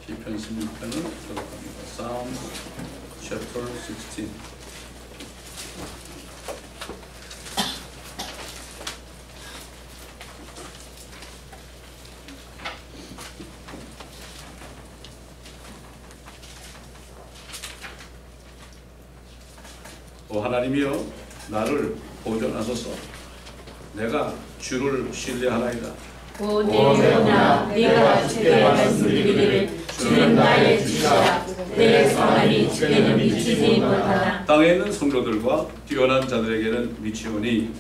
시편 16편을 기록합니다. Psalm chapter 16. 오 하나님이여, 나를 보존하소서. 내가 주를 신뢰하나이다. 오 내 영혼아, 네가 주께 말씀드리기를 주는 나의 주시라. 내 성안이 주께는 미치지 못하나. 땅에 있는 성도들과 뛰어난 자들에게는 미치오니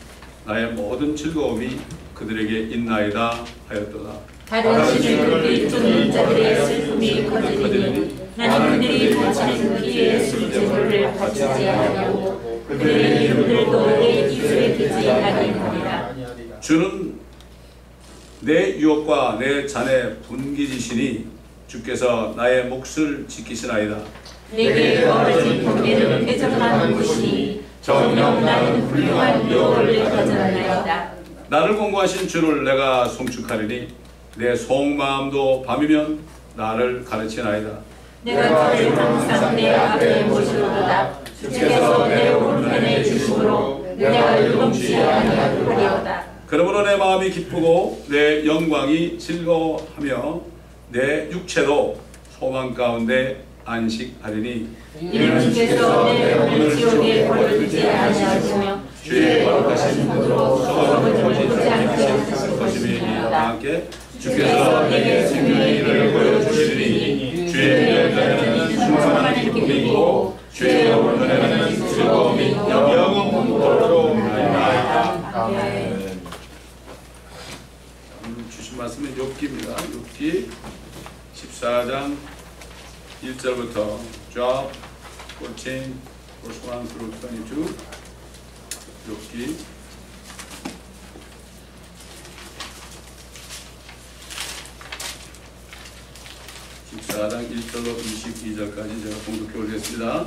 나의 모든 즐거움이 그들에게 있나이다 하였도다. 다른 신을 비추는 자들의 슬픔이 커지리니 나는 그들이 바치는 피의 술제물을 바치지 아니하고 그들의 이름들도 내 입술에 기지 아니하리라. 주는 내 유혹과 내 잔의 분기지시니 주께서 나의 몫을 지키시나이다. 내게 벌어진 번개는 쾌적한 곳이니 정녕 나는 훌륭한 유혹을 거절하나이다. 나를 공고하신 주를 내가 송축하리니 내 속마음도 밤이면 나를 가르치나이다. 내가 주를 항상 내 앞에 모시오도다. 주께서 내 오른편에 주심으로 내가 요동치 아니하리로다. 그러므로 내 마음이 기쁘고 내 영광이 즐거워하며 내 육체도 소망 가운데 안식하리니 이는 주께서 내 영혼을 지옥에 버려두지 아니하시며 주의 거룩하신 분으로 소망을 보지 않게 하실 것임이니이다. 함께 주께서 내게 생명의 일을 보여주시리니 주의 면전에는 충만한 기쁨이 있고 주의 오른편에는 즐거움이 영원토록 있나이다. 아멘. 주신 말씀은 욥기입니다. 욥기 14장 1절부터 Job 14 verse 1 through 22. 욥기 14장 1절로 22절까지 제가 봉독해 올리겠습니다.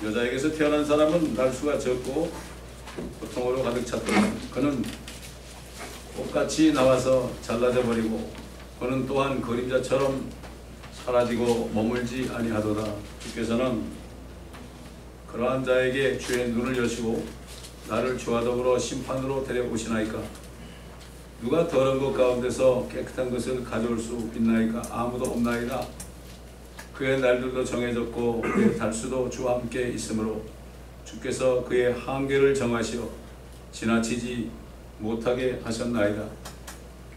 여자에게서 태어난 사람은 날수가 적고 고통으로 가득 찼더니 그는 꽃같이 나와서 잘라져 버리고 그는 또한 그림자처럼 사라지고 머물지 아니하도다. 주께서는 그러한 자에게 주의 눈을 여시고 나를 주와 더불어 심판으로 데려오시나이까? 누가 더러운 것 가운데서 깨끗한 것을 가져올 수 있나이까? 아무도 없나이다. 그의 날들도 정해졌고 그의 달수도 주와 함께 있으므로 주께서 그의 한계를 정하시어 지나치지 못하게 하셨나이다.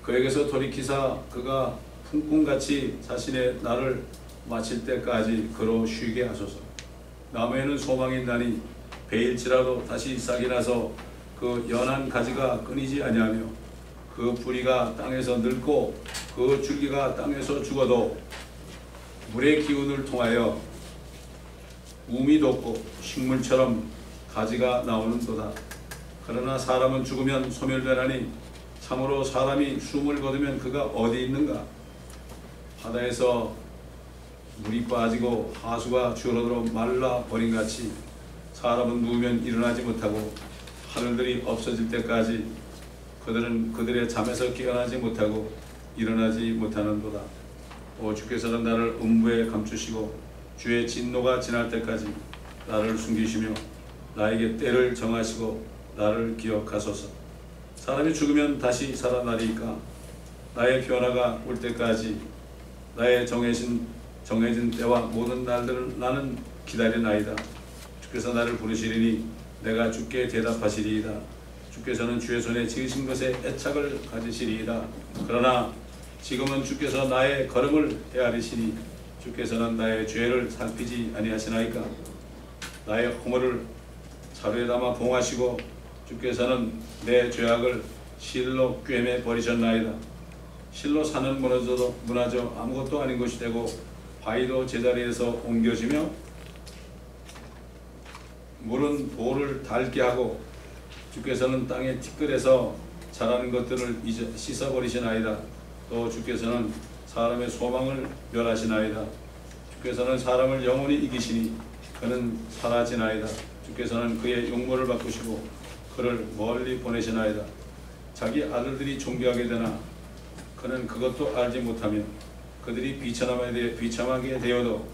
그에게서 돌이키사 그가 풍풍같이 자신의 날을 마칠 때까지 그로 쉬게 하소서. 나무에는 소망이 있나니 베일지라도 다시 싹이 나서 그 연한 가지가 끊이지 아니하며 그 뿌리가 땅에서 늙고 그 줄기가 땅에서 죽어도 물의 기운을 통하여 움이 돋고 식물처럼 가지가 나오는도다. 그러나 사람은 죽으면 소멸되나니 참으로 사람이 숨을 거두면 그가 어디 있는가? 바다에서 물이 빠지고 하수가 줄어들어 말라 버린 같이 사람은 누우면 일어나지 못하고 하늘들이 없어질 때까지 그들은 그들의 잠에서 깨어나지 못하고 일어나지 못하는도다. 오 주께서는 나를 음부에 감추시고 주의 진노가 지날 때까지 나를 숨기시며 나에게 때를 정하시고 나를 기억하소서. 사람이 죽으면 다시 살아나리이까? 나의 변화가 올 때까지 나의 정해진 때와 모든 날들을 나는 기다리나이다. 주께서 나를 부르시리니 내가 주께 대답하시리이다. 주께서는 주의 손에 지으신 것에 애착을 가지시리이다. 그러나 지금은 주께서 나의 걸음을 헤아리시니 주께서는 나의 죄를 살피지 아니하시나이까? 나의 허물을 자루에 담아 봉하시고 주께서는 내 죄악을 실로 꿰매 버리셨나이다. 실로 산은 무너져 아무것도 아닌 것이 되고 바위도 제자리에서 옮겨지며 물은 돌을 닳게 하고 주께서는 땅의 티끌에서 자라는 것들을 씻어버리시나이다. 또 주께서는 사람의 소망을 멸하시나이다. 주께서는 사람을 영원히 이기시니 그는 사라지나이다. 주께서는 그의 용모를 바꾸시고 그를 멀리 보내시나이다. 자기 아들들이 존귀하게 되나 그는 그것도 알지 못하며 그들이 비참하게 되어도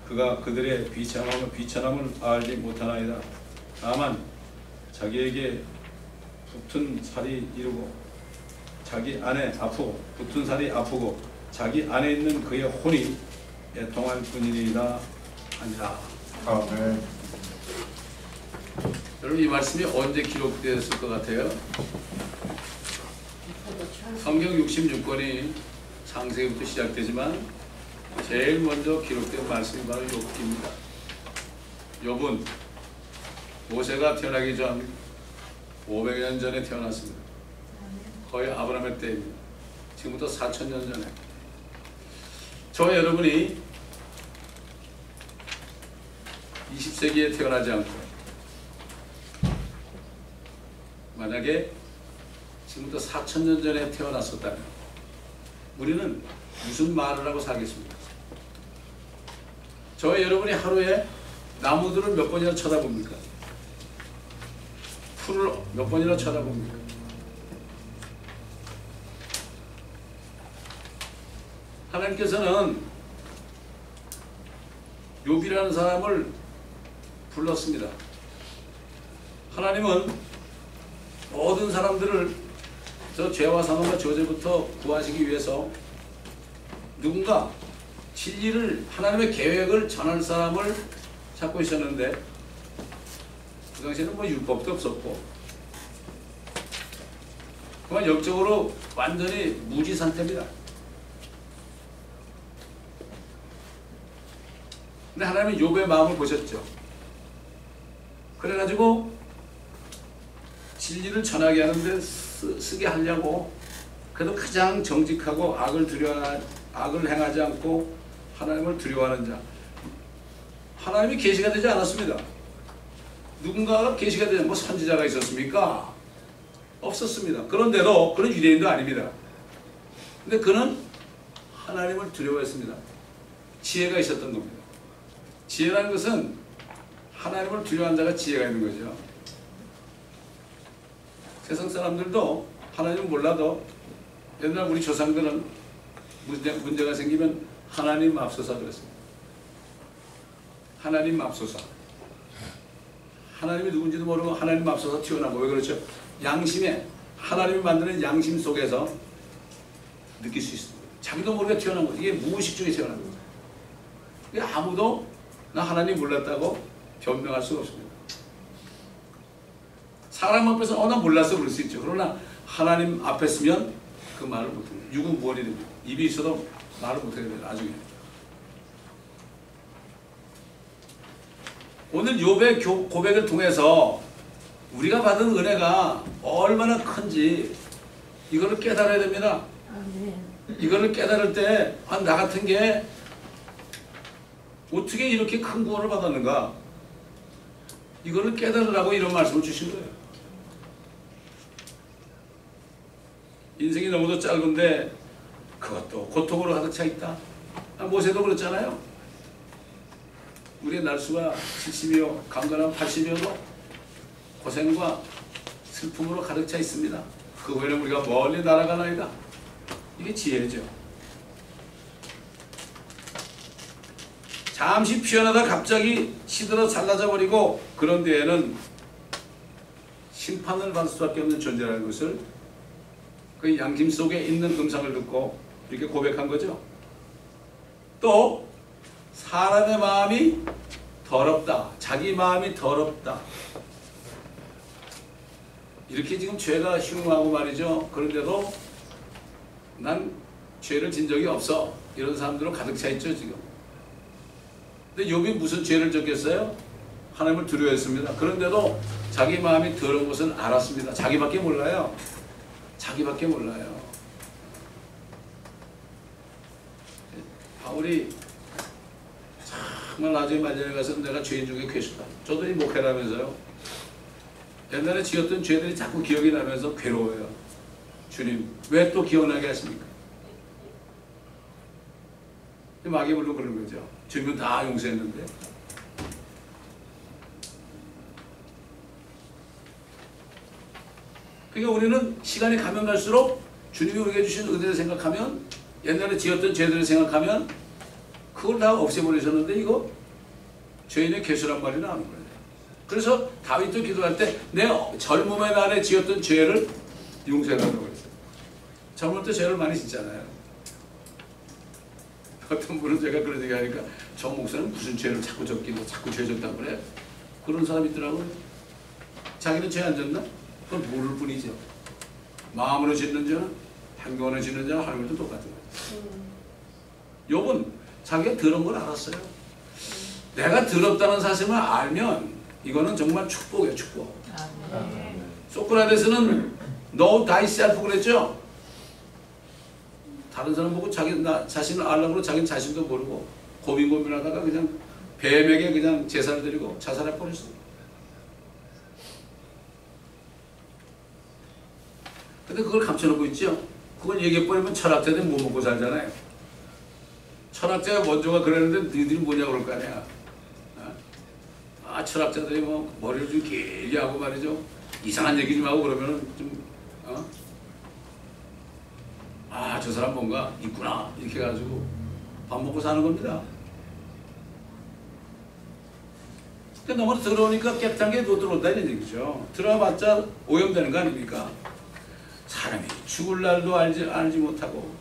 그가 그들의 비천함을 알지 못하나이다. 다만 자기에게 붙은 살이 이르고 자기 안에 아프고 붙은 살이 아프고 자기 안에 있는 그의 혼이 애통할 뿐이니라 하니라. 아멘. 여러분 이 말씀이 언제 기록되었을 것 같아요? 성경 66권이 창세기부터 시작되지만 제일 먼저 기록된 말씀이 바로 욥기입니다. 욥은 모세가 태어나기 전 500년 전에 태어났습니다. 거의 아브라함의 때입니다. 지금부터 4000년 전에. 저와 여러분이 20세기에 태어나지 않고 만약에 지금부터 4000년 전에 태어났었다면 우리는 무슨 말을 하고 살겠습니까? 저와 여러분이 하루에 나무들을 몇 번이나 쳐다봅니까? 풀을 몇 번이나 쳐다봅니까? 하나님께서는 욥이라는 사람을 불렀습니다. 하나님은 모든 사람들을 저 죄와 사망과 저주부터 구하시기 위해서 누군가 진리를 하나님의 계획을 전할 사람을 찾고 있었는데 그 당시에는 뭐 율법도 없었고 그만 영적으로 완전히 무지 상태입니다. 근데 하나님은 욥의 마음을 보셨죠. 그래가지고 진리를 전하게 하는데 쓰게 하려고 그래도 가장 정직하고 악을 행하지 않고 하나님을 두려워하는 자, 하나님이 계시가 되지 않았습니다. 누군가가 계시가 되지 뭐 선지자가 있었습니까? 없었습니다. 그런데도 그런 유대인도 아닙니다. 근데 그는 하나님을 두려워했습니다. 지혜가 있었던 겁니다. 지혜라는 것은 하나님을 두려워하는 자가 지혜가 있는 거죠. 세상 사람들도 하나님을 몰라도 옛날 우리 조상들은 문제가 생기면 하나님 맙소사 그랬습니다. 하나님 맙소사. 하나님이 누군지도 모르고 하나님 맙소사 튀어나오고. 왜 그렇죠? 양심에 하나님이 만드는 양심 속에서 느낄 수 있습니다. 자기도 모르게 튀어나온 거죠. 이게 무의식 중에 튀어나온 거죠. 이게 아무도 나 하나님 몰랐다고 변명할 수가 없습니다. 사람 앞에서 나 몰랐어 그럴 수 있죠. 그러나 하나님 앞에 서면 그 말을 못합니다. 유구무원이 됩니다. 입이 있어도 말을 못하게 됩니다. 나중에. 오늘 욥의 고백을 통해서 우리가 받은 은혜가 얼마나 큰지 이거를 깨달아야 됩니다. 이거를 깨달을 때 나 같은 게 어떻게 이렇게 큰 구원을 받았는가, 이거를 깨달으라고 이런 말씀을 주신 거예요. 인생이 너무도 짧은데 그것도 고통으로 가득 차 있다. 모세도 그랬잖아요. 우리의 날수가 70이요 강건한 80이어도 고생과 슬픔으로 가득 차 있습니다. 그 후에는 우리가 멀리 날아가나이다. 이게 지혜죠. 잠시 피어나다 갑자기 시들어 잘라져 버리고 그런 뒤에는 심판을 받을 수밖에 없는 존재라는 것을 그 양심 속에 있는 음성을 듣고 이렇게 고백한 거죠. 또 사람의 마음이 더럽다. 자기 마음이 더럽다. 이렇게 지금 죄가 흉하고 말이죠. 그런데도 난 죄를 진 적이 없어. 이런 사람들은 가득 차 있죠 지금. 근데 욥이 무슨 죄를 졌겠어요? 하나님을 두려워했습니다. 그런데도 자기 마음이 더러운 것을 알았습니다. 자기밖에 몰라요. 자기밖에 몰라요. 바울이 정말 나중에 말년에 가서 내가 죄인 중에 괴수다. 저도 이 목회라면서요. 옛날에 지었던 죄들이 자꾸 기억이 나면서 괴로워요. 주님 왜 또 기억나게 하십니까? 마귀 물론 그런 거죠. 주님은 다 용서했는데 그러니까 우리는 시간이 가면 갈수록 주님이 우리에게 주신 은혜를 생각하면, 옛날에 지었던 죄들을 생각하면 그걸 다 없애버리셨는데 이거 죄인의 개수란 말이 나오는 거예요. 그래서 다윗도 기도할 때 내 젊음의 날에 지었던 죄를 용서해달라고 그랬어요. 젊을 때 죄를 많이 짓잖아요. 어떤 분은 제가 그런 얘기 하니까 저 목사는 무슨 죄를 자꾸 졌기고 자꾸 죄 졌다고 그래. 그런 사람이 있더라고요. 자기는 죄 안 졌나? 그건 모를 뿐이죠. 마음으로 짓는 죄는, 행동으로 짓는 죄는 하나님도 똑같은 거예요. 욥은 자기가 더러운 걸 알았어요. 내가 더럽다는 사실을 알면 이거는 정말 축복이에요. 축복. 소크라테스는 know thyself 그랬죠. 다른 사람 보고 나 자신을 알라고 자기는 자신도 모르고 고민하다가 그냥 뱀에게 그냥 제사를 드리고 자살해 버렸어요. 근데 그걸 감춰놓고 있죠. 그걸 얘기해버리면 철학자들이 뭐 먹고 살잖아요. 철학자가 먼저가 그랬는데 너희들이 뭐냐고 그럴 거 아니야. 철학자들이 뭐 머리를 좀 길게 하고 말이죠. 이상한 얘기 좀 하고 그러면은 좀 저 사람 뭔가 있구나 이렇게 해가지고 밥 먹고 사는 겁니다. 근데 너무 더러우니까 깨끗한 게 못 들어온다 이런 얘기죠. 들어봤자 오염되는 거 아닙니까? 사람이 죽을 날도 알지 못하고,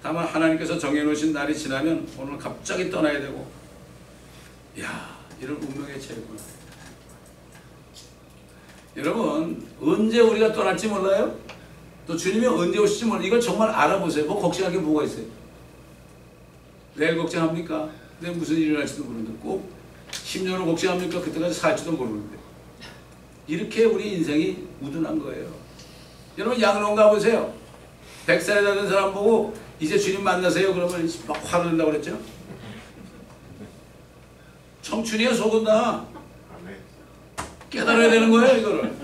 다만 하나님께서 정해놓으신 날이 지나면 오늘 갑자기 떠나야 되고, 이야 이런 운명의 차이구나. 여러분 언제 우리가 떠날지 몰라요? 또 주님이 언제 오실지 몰라요. 이걸 정말 알아보세요. 뭐 걱정할 게 뭐가 있어요? 내일 걱정합니까? 내일 무슨 일이 날지도 모르는데, 꼭 10년을 걱정합니까? 그때까지 살지도 모르는데. 이렇게 우리 인생이 우둔한 거예요. 여러분 양로원 가보세요. 100살이 되는 사람 보고 이제 주님 만나세요 그러면 막 화를 낸다고 그랬죠? 청춘이야 속은다. 깨달아야 되는 거예요 이거를.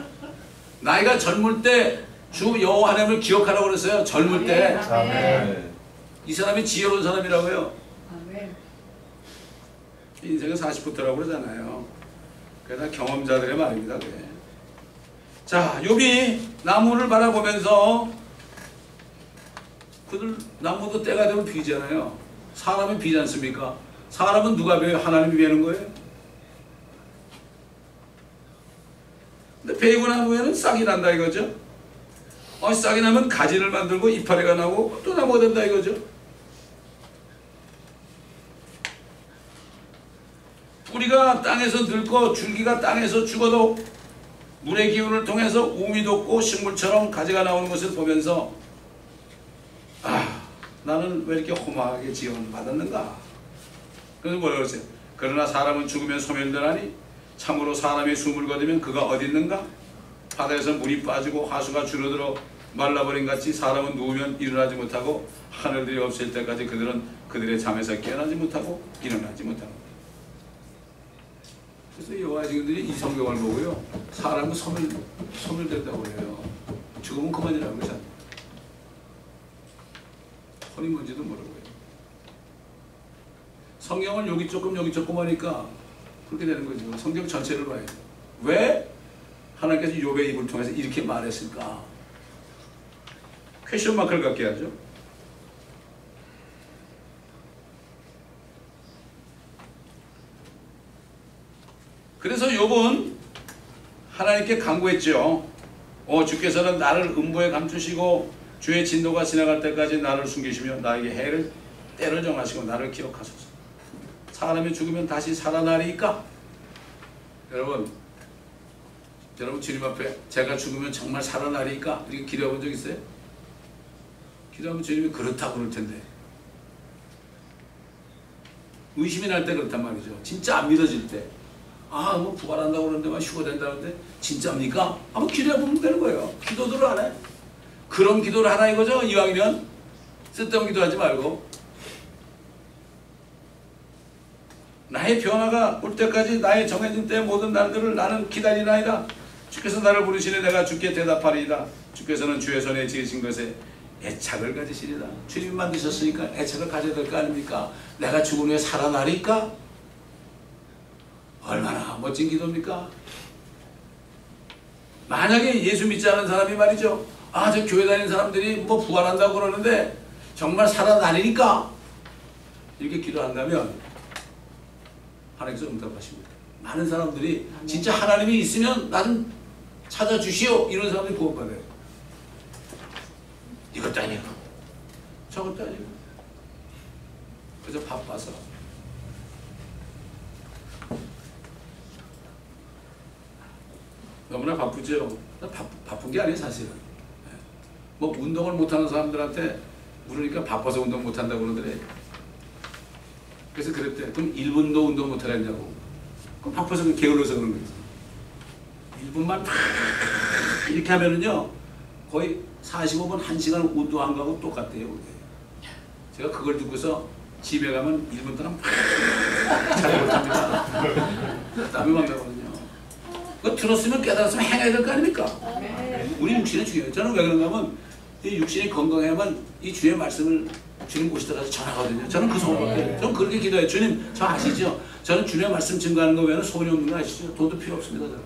나이가 젊을 때 주 여호와 하나님을 기억하라고 그랬어요. 젊을 때. 이 사람이 지혜로운 사람이라고요. 인생은 40부터라고 그러잖아요. 그게 다 경험자들의 말입니다. 그게. 자, 욥이 나무를 바라보면서, 그들 나무도 때가 되면 비잖아요. 사람은 비지 않습니까? 사람은 누가 베요? 하나님이 베는 거예요. 근데 베이고 나무에는 싹이 난다 이거죠. 싹이 나면 가지를 만들고 이파리가 나고 또 나무가 된다 이거죠. 뿌리가 땅에서 늙고 줄기가 땅에서 죽어도 물의 기운을 통해서 우미 돋고 식물처럼 가지가 나오는 것을 보면서 나는 왜 이렇게 험하게 지원받았는가. 그래서 뭐라고 그랬어요? 그러나 사람은 죽으면 소멸되나니 참으로 사람이 숨을 거두면 그가 어디 있는가? 바다에서 물이 빠지고 하수가 줄어들어 말라버린 같이 사람은 누우면 일어나지 못하고 하늘들이 없을 때까지 그들은 그들의 잠에서 깨어나지 못하고 일어나지 못하고. 그래서 여호와 증인들이 이 성경을 보고요, 사람은 소멸된다고 그래요. 죽으면 그만이라고 그러잖아요. 혼이 뭔지도 모르고요. 성경을 여기 조금 하니까 그렇게 되는 거죠. 성경 전체를 봐야 돼요. 왜 하나님께서 욥의 입을 통해서 이렇게 말했을까? 퀘션 마크를 갖게 하죠. 그래서 욥은 하나님께 간구했죠. 주께서는 나를 음부에 감추시고 주의 진노가 지나갈 때까지 나를 숨기시며 나에게 때를 정하시고 나를 기억하소서. 사람이 죽으면 다시 살아나리까? 여러분 주님 앞에 제가 죽으면 정말 살아나리까? 이렇게 기도해 본 적 있어요? 기도하면 주님이 그렇다고 그럴 텐데, 의심이 날 때 그렇단 말이죠. 진짜 안 믿어질 때, 뭐 부활한다고 그러는데 막 휴거된다는데 진짜입니까? 한번 기도해 보면 되는 거예요. 기도들을 안 해. 그런 기도를 하라 이거죠. 이왕이면 쓸데없는 기도하지 말고, 나의 변화가 올 때까지 나의 정해진 때의 모든 날들을 나는 기다리나이다. 주께서 나를 부르시니 내가 주께 대답하리이다. 주께서는 주의 손에 지으신 것에 애착을 가지시리다. 주님이 만드셨으니까 애착을 가져야 될 거 아닙니까? 내가 죽은 후에 살아나리까? 얼마나 멋진 기도입니까? 만약에 예수 믿지 않은 사람이 말이죠. 아, 저 교회 다니는 사람들이 뭐 부활한다고 그러는데 정말 살아나니까 이렇게 기도한다면 하나님께서 응답하십니다. 많은 사람들이 진짜 하나님이 있으면 나 좀 찾아주시오 이런 사람들이 구원받아요. 이것도 아니고 저것도 아니고 그래서 바빠서 너무나 바쁘죠. 바쁜 게 아니에요 사실은. 뭐 운동을 못하는 사람들한테 물으니까 바빠서 운동 못한다고 그러더래. 그래서 그랬대. 그럼 1분도 운동 못하겠냐고. 그럼 바빠서 게을러서 그런 거지. 1분만 이렇게 하면은요 거의 45분 1시간 운동한 거하고 똑같대요. 제가 그걸 듣고서 집에 가면 1분 동안 잘 못합니다. 땀이 막 나거든요. 그거 들었으면 깨달았으면 행해야 될 거 아닙니까? 우리 육신이 중요해요. 저는 왜 그런가 하면 이 육신이 건강해야만 이 주의 말씀을 주님 곳에 가서 전하거든요. 저는 그 소원밖에. 저는 그렇게 기도해요. 주님 저 아시죠? 저는 주님의 말씀 증거하는 거 외에는 소원이 없는 거 아시죠? 돈도 필요 없습니다. 저는.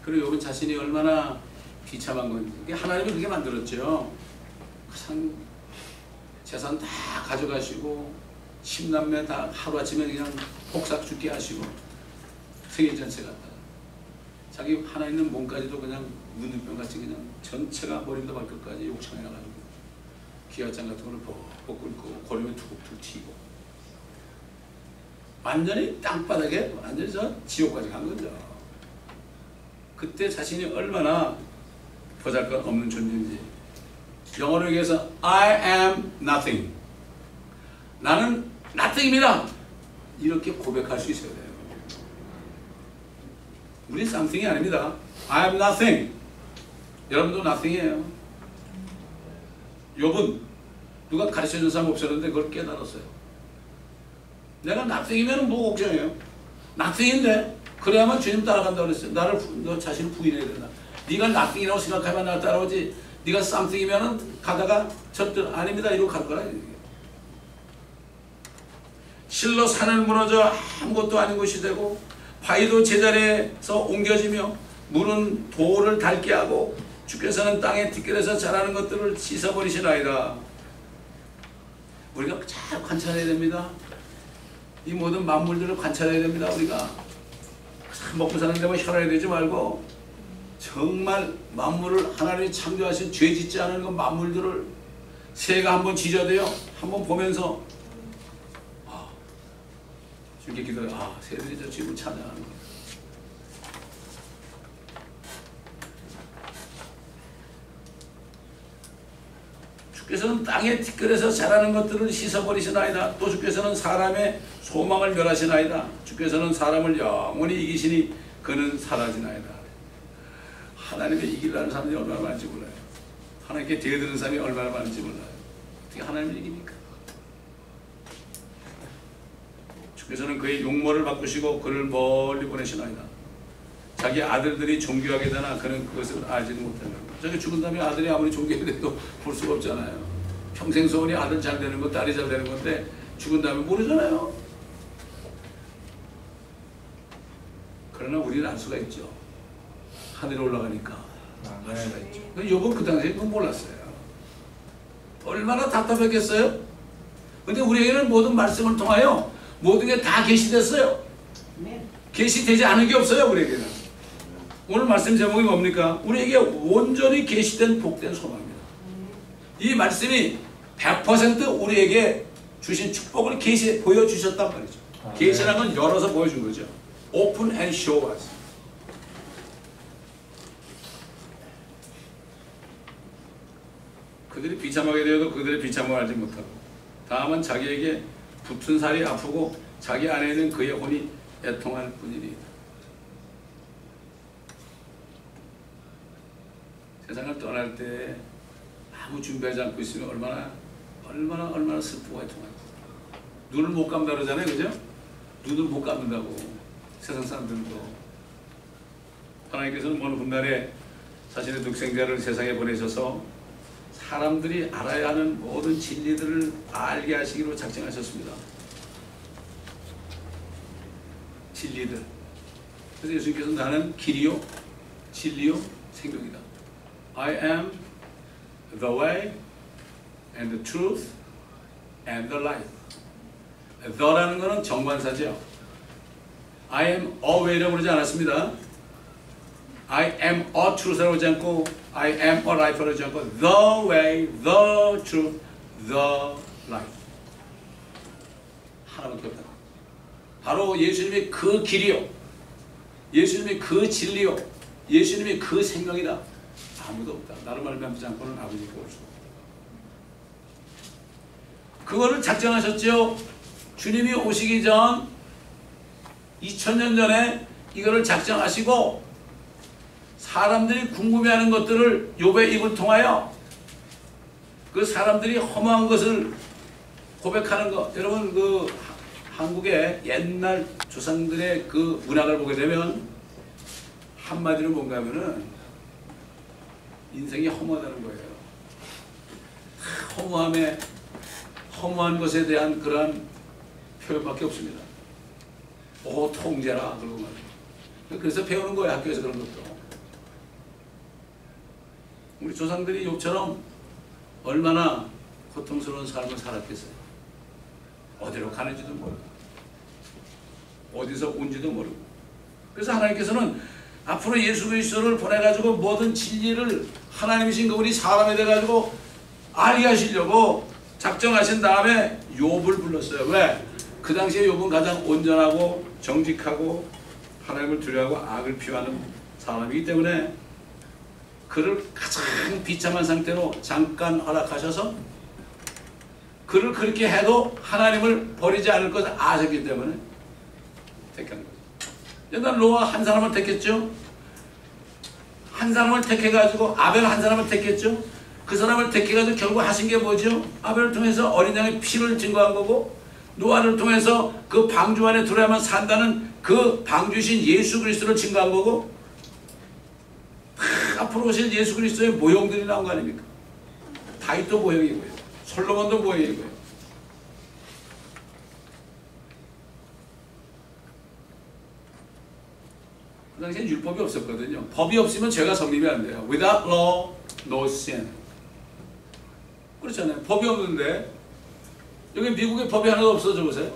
그리고 여러분 자신이 얼마나 비참한 건지. 하나님이 그렇게 만들었죠. 가장 재산 다 가져가시고 10남매 다 하루아침에 그냥 폭삭 죽게 하시고 세계전체 갔다가 자기 하나 있는 몸까지도 그냥 문둥병같이 그냥 전체가 머리부터 발끝까지 욕창해 가지고 기아장 같은 거를 벅벅 끓고 고름에 툭툭 튀고 완전히 땅바닥에 완전히 저 지옥까지 간 거죠. 그때 자신이 얼마나 보잘것없는 존재인지. 영어로 얘기해서 I am nothing. 나는 nothing입니다. 이렇게 고백할 수 있어야 돼요. 우리 something이 아닙니다. I am nothing. 여러분도 nothing이에요. 욥은 누가 가르쳐준 사람 없었는데 그걸 깨달았어요. 내가 nothing이면 뭐 걱정해요. nothing인데 그래야만 주님 따라간다고 그랬어요. 너 자신을 부인해야 된다. 네가 nothing이라고 생각하면 나 따라오지. 네가 something이면은 가다가 절대 아닙니다 이러고 갈 거라. 실로 산은 무너져 아무것도 아닌 곳이 되고 바위도 제자리에서 옮겨지며 물은 돌을 닳게 하고 주께서는 땅의 뒷결에서 자라는 것들을 씻어버리시나이다. 우리가 잘 관찰해야 됩니다. 이 모든 만물들을 관찰해야 됩니다. 우리가 먹고 사는 데만 혈안이 되지 말고 정말 만물을 하나님이 창조하신 죄 짓지 않은 그 만물들을 새가 한번 지져도요 한번 보면서 주께 기도해. 새들이 저 주님을 찬양하는 거예요. 주께서는 땅의 티끌에서 자라는 것들을 씻어버리시나이다. 또 주께서는 사람의 소망을 멸하시나이다. 주께서는 사람을 영원히 이기시니 그는 사라지나이다. 하나님의 이기려는 사람들이 얼마나 많은지 몰라요. 하나님께 대드는 사람이 얼마나 많은지 몰라요. 어떻게 하나님을 이깁니까? 주께서는 그의 용모를 바꾸시고 그를 멀리 보내시나이다. 자기 아들들이 존귀하게 되나 그는 그것을 알지도 못한다. 저기 죽은 다음에 아들이 아무리 존귀해도 볼 수가 없잖아요. 평생 소원이 아들 잘 되는 거 딸이 잘 되는 건데 죽은 다음에 모르잖아요. 그러나 우리는 알 수가 있죠. 하늘에 올라가니까 알 수가 있죠. 욥은 그 당시에 그건 몰랐어요. 얼마나 답답했겠어요? 근데 우리에게는 모든 말씀을 통하여 모든 게 다 계시됐어요. 계시되지 않은 게 없어요. 우리에게는. 오늘 말씀 제목이 뭡니까? 우리에게 온전히 계시된 복된 소망입니다. 이 말씀이 100% 우리에게 주신 축복을 보여주셨단 말이죠. 계시라는 건 열어서 보여준 거죠. Open and show us. 그들이 비참하게 되어도 그들의 비참함을 알지 못하고 다만 자기에게 붙은 살이 아프고 자기 안에는 그의 혼이 애통할 뿐이니이다. 세상을 떠날 때 아무 준비하지 않고 있으면 얼마나 슬프고 애통할까. 눈을 못 감다 그러잖아요. 그죠? 눈을 못 감는다고 세상 사람들도. 하나님께서는 먼 훗날에 자신의 독생자를 세상에 보내셔서 사람들이 알아야 하는 모든 진리들을 알게 하시기로 작정하셨습니다. 진리들. 그래서 예수님께서 나는 길이요 진리요 생명이다. I am the way and the truth and the life. the라는 것은 정관사죠. I am a way라고 그러지 않았습니다. I am a truth라고 하지 않고 I am a life라고 하지 않고 the way, the truth, the life. 하나밖에 없다. 바로 예수님이 그 길이요, 예수님이 그 진리요, 예수님이 그 생명이다. 아무도 없다. 나로 말미암지 않고는 아버지께 올 수 없다. 그거를 작정하셨죠. 주님이 오시기 전 2000년 전에 이거를 작정하시고 사람들이 궁금해하는 것들을 욥의 입을 통하여 그 사람들이 허무한 것을 고백하는 것. 여러분 그 한국의 옛날 조상들의 그 문학을 보게 되면 한마디로 뭔가 하면은 인생이 허무하다는 거예요. 허무한 것에 대한 그러한 표현밖에 없습니다. 오 통제라 그러고 말이에요. 그래서 배우는 거예요. 학교에서 그런 것도. 우리 조상들이 욥처럼 얼마나 고통스러운 삶을 살았겠어요. 어디로 가는지도 모르고 어디서 온지도 모르고. 그래서 하나님께서는 앞으로 예수 그리스도를 보내가지고 모든 진리를 하나님이신 그 우리 사람에 대해가지고 알게 하시려고 작정하신 다음에 욥을 불렀어요. 왜? 그 당시에 욥은 가장 온전하고 정직하고 하나님을 두려워하고 악을 피하는 사람이기 때문에 그를 가장 비참한 상태로 잠깐 허락하셔서 그를 그렇게 해도 하나님을 버리지 않을 것을 아셨기 때문에 택한 거죠. 옛날 노아 한 사람을 택했죠. 한 사람을 택해가지고 아벨 한 사람을 택했죠. 그 사람을 택해가지고 결국 하신 게 뭐죠? 아벨을 통해서 어린 양의 피를 증거한 거고 노아를 통해서 그 방주 안에 들어야만 산다는 그 방주신 예수 그리스도를 증거한 거고 앞으로 오실 예수 그리스도의 모형들이 나온 거 아닙니까? 다윗도 모형이고요. 솔로몬도 모형이고요. 그 당시엔 율법이 없었거든요. 법이 없으면 죄가 성립이 안 돼요. Without law, no sin. 그렇잖아요. 법이 없는데 여기 미국에 법이 하나도 없어져 보세요.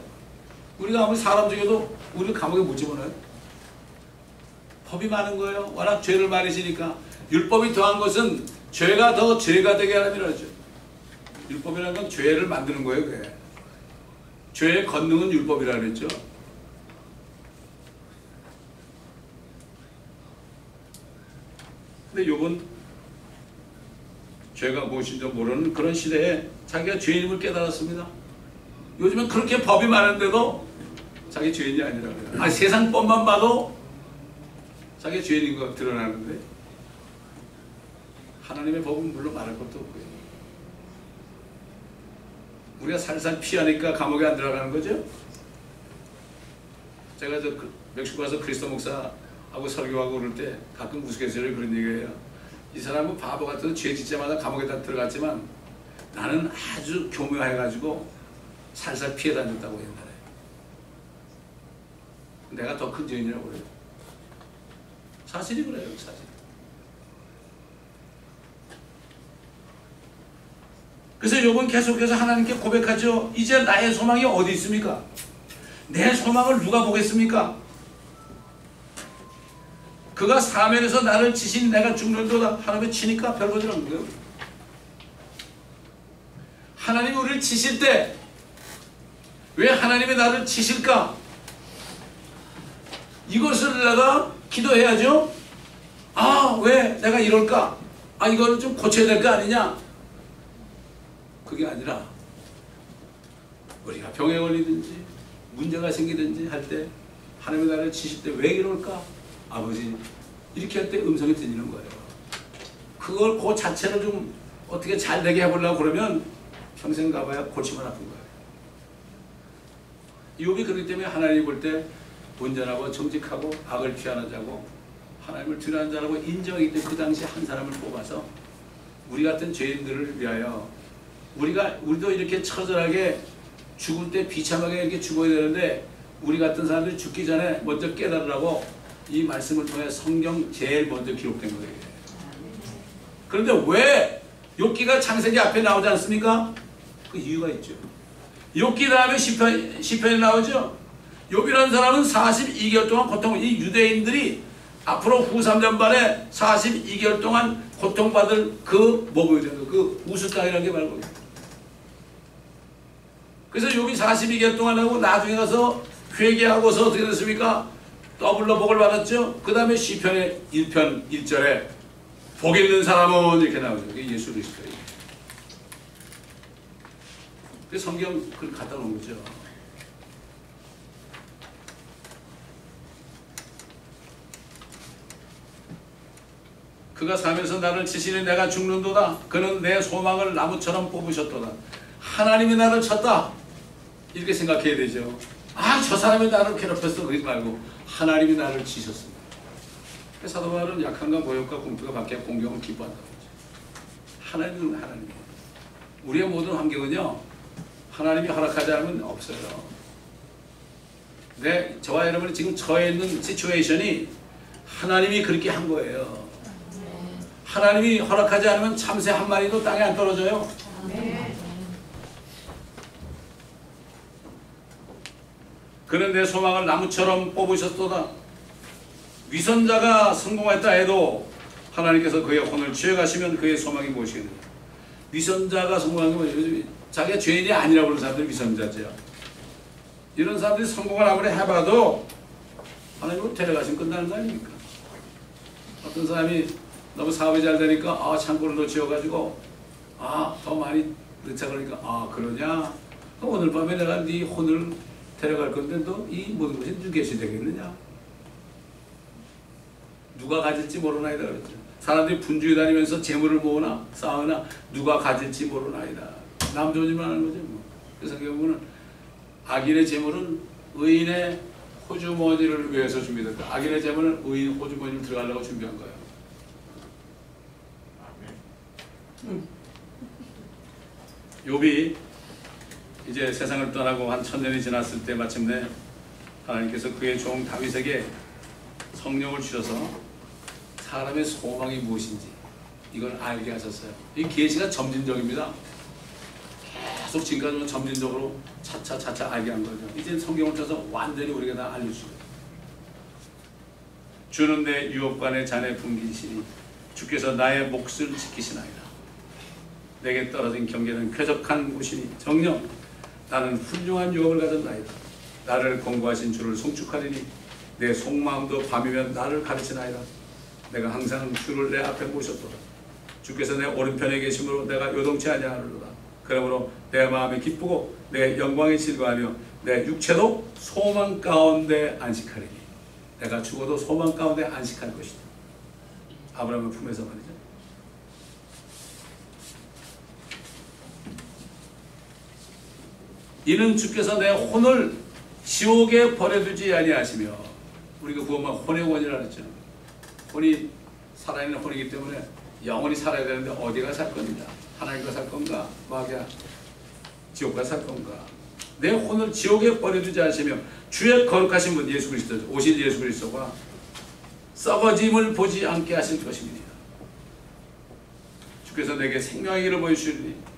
우리가 아무리 사람 중에도 우리를 감옥에 못 집어넣어요. 법이 많은 거예요. 워낙 죄를 많이 지니까. 율법이 더한 것은 죄가 더 죄가 되게 하라는 율법이라는 건 죄를 만드는 거예요. 그게. 죄의 권능은 율법이라 그랬죠. 근데 욥은 죄가 무엇인지 모르는 그런 시대에 자기가 죄인임을 깨달았습니다. 요즘은 그렇게 법이 많은데도 자기 죄인이 아니라고 해요. 세상 법만 봐도 자기 죄인인 거 드러나는데 하나님의 법은 물론 말할 것도 없고요. 우리가 살살 피하니까 감옥에 안 들어가는 거죠. 제가 멕시코 가서 그리스도 목사하고 설교하고 그럴 때 가끔 우스갯소리로 그런 얘기해요. 이 사람은 바보 같아서 죄 짓자마자 감옥에 다 들어갔지만 나는 아주 교묘해가지고 살살 피해 다녔다고 옛날에. 내가 더 큰 죄인이라고 그래요. 사실이 그래요. 사실. 그래서 욥은 계속해서 하나님께 고백하죠. 이제 나의 소망이 어디 있습니까? 내 소망을 누가 보겠습니까? 그가 사면에서 나를 치신 내가 죽는도다. 하나님이 치니까 별 보지 않는 거예요. 하나님이 우리를 치실 때 왜 하나님이 나를 치실까? 이것을 내가 기도해야죠. 왜 내가 이럴까? 이거를 좀 고쳐야 될 거 아니냐? 그게 아니라 우리가 병에 걸리든지 문제가 생기든지 할 때 하나님이 나를 치실 때 왜 이럴까? 아버지 이렇게 할 때 음성이 들리는 거예요. 그걸 그 자체를 좀 어떻게 잘 되게 해보려고 그러면 평생 가봐야 골치만 아픈 거예요. 욥이 그렇기 때문에 하나님이 볼 때 온전하고 정직하고 악을 피하는 자고 하나님을 두려워하는 자라고 인정하기 때문에 그 당시 한 사람을 뽑아서 우리 같은 죄인들을 위하여 우리도 이렇게 처절하게 죽을 때 비참하게 이렇게 죽어야 되는데 우리 같은 사람들이 죽기 전에 먼저 깨달으라고 이 말씀을 통해 성경 제일 먼저 기록된 거예요. 그런데 왜 욥기가 창세기 앞에 나오지 않습니까? 그 이유가 있죠. 욥기 다음에 시편이 나오죠. 욥이라는 사람은 42개월 동안 고통을, 이 유대인들이 앞으로 후 3년반에 42개월 동안 고통받을 그 뭐가 되는 그 우수땅이라는 게 말고. 그래서 욥이 42개월 동안 하고 나중에 가서 회개하고서 어떻게 됐습니까? 더블로 복을 받았죠. 그 다음에 시편의 1편 1절에 복 있는 사람은 이렇게 나오죠. 그게 예수 그리스도예요. 그 성경 그걸 갖다 놓은 거죠. 그가 살면서 나를 치시니 내가 죽는도다. 그는 내 소망을 나무처럼 뽑으셨도다. 하나님이 나를 쳤다. 이렇게 생각해야 되죠. 아, 저 사람이 나를 괴롭혔어. 그러지 말고 하나님이 나를 치셨습니다. 사도 바울은 약함과 모욕과 궁핍과 밖에 공경을 기뻐한다고 하죠. 하나님은 하나님이에요. 우리의 모든 환경은요, 하나님이 허락하지 않으면 없어요. 저와 여러분이 지금 처해 있는 시츄에이션이 하나님이 그렇게 한 거예요. 하나님이 허락하지 않으면 참새 한 마리도 땅에 안 떨어져요. 그는 내 소망을 나무처럼 뽑으셨도다. 위선자가 성공했다 해도 하나님께서 그의 혼을 취해가시면 그의 소망이 무엇이겠느냐. 위선자가 성공한 게 뭐예요? 자기가 죄인이 아니라고 그러는 사람들이 위선자죠. 이런 사람들이 성공을 아무리 해봐도 하나님은 데려가시면 끝나는 거 아닙니까? 어떤 사람이 너무 사업이 잘 되니까 창고를 더 지어가지고 더 많이 넣자 그러니까 그러냐? 오늘 밤에 내가 네 혼을 데려갈 건데 너 이 모든 것이 누구 것이 되겠느냐? 누가 가질지 모르나이다 그랬죠. 사람들이 분주히 다니면서 재물을 모으나 쌓으나 누가 가질지 모르나이다. 남 좋은 일만 하는 거죠. 뭐. 그래서 결국은 악인의 재물은 의인의 호주머니를 위해서 준비됐다. 악인의 재물은 의인 호주머니를 들어가려고 준비한 거예요. 욥이 이제 세상을 떠나고 한 1000년이 지났을 때 마침내 하나님께서 그의 종 다윗에게 성령을 주셔서 사람의 소망이 무엇인지 이걸 알게 하셨어요. 이 계시가 점진적입니다. 계속 지금까지는 점진적으로 차차 알게 한 거죠. 이제 성경을 쳐서 완전히 우리가 다 알려주죠. 주는 내 유업관의 잔에 풍기시니 주께서 나의 몫을 지키시나이다. 내게 떨어진 경계는 쾌적한 곳이니 정녕 나는 훌륭한 유업을 가졌나이다. 나를 공부하신 주를 송축하리니 내 속마음도 밤이면 나를 가르치나이다. 내가 항상 주를 내 앞에 모셨도다. 주께서 내 오른편에 계심으로 내가 요동치 아니하노라. 그러므로 내 마음이 기쁘고 내 영광이 즐거하며 내 육체도 소망 가운데 안식하리니 내가 죽어도 소망 가운데 안식할 것이다. 아브라함의 품에서 말이죠. 이는 주께서 내 혼을 지옥에 버려두지 아니하시며, 우리가 구원만 혼의 원이라 그랬죠. 혼이 살아있는 혼이기 때문에 영원히 살아야 되는데 어디가 살 겁니다. 하나님과 살 건가 마귀야 지옥과 살 건가. 내 혼을 지옥에 버려두지 않으시며 주의 거룩하신 분 예수 그리스도 오신 예수 그리스도가 썩어짐을 보지 않게 하실 것입니다. 주께서 내게 생명의 길을 보여주시니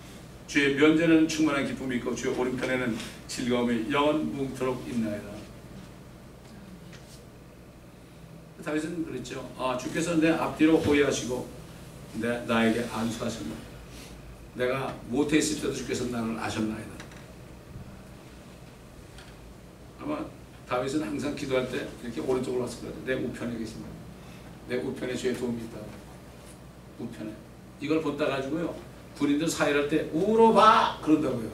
주의 면전에는 충만한 기쁨이 있고 주의 오른편에는 즐거움이 영원무토록 있나이다. 다윗은 그랬죠. 주께서 내 앞뒤로 호위하시고 나에게 안수하셨나이다. 내가 못했을 때도 주께서 나를 아셨나이다. 아마 다윗은 항상 기도할 때 이렇게 오른쪽으로 왔을 거예요. 내 우편에 계십니다. 내 우편에 주의 도움이 있다. 우편에. 이걸 본따 가지고요. 군인들 사일할 때 우로 봐 그런다고요.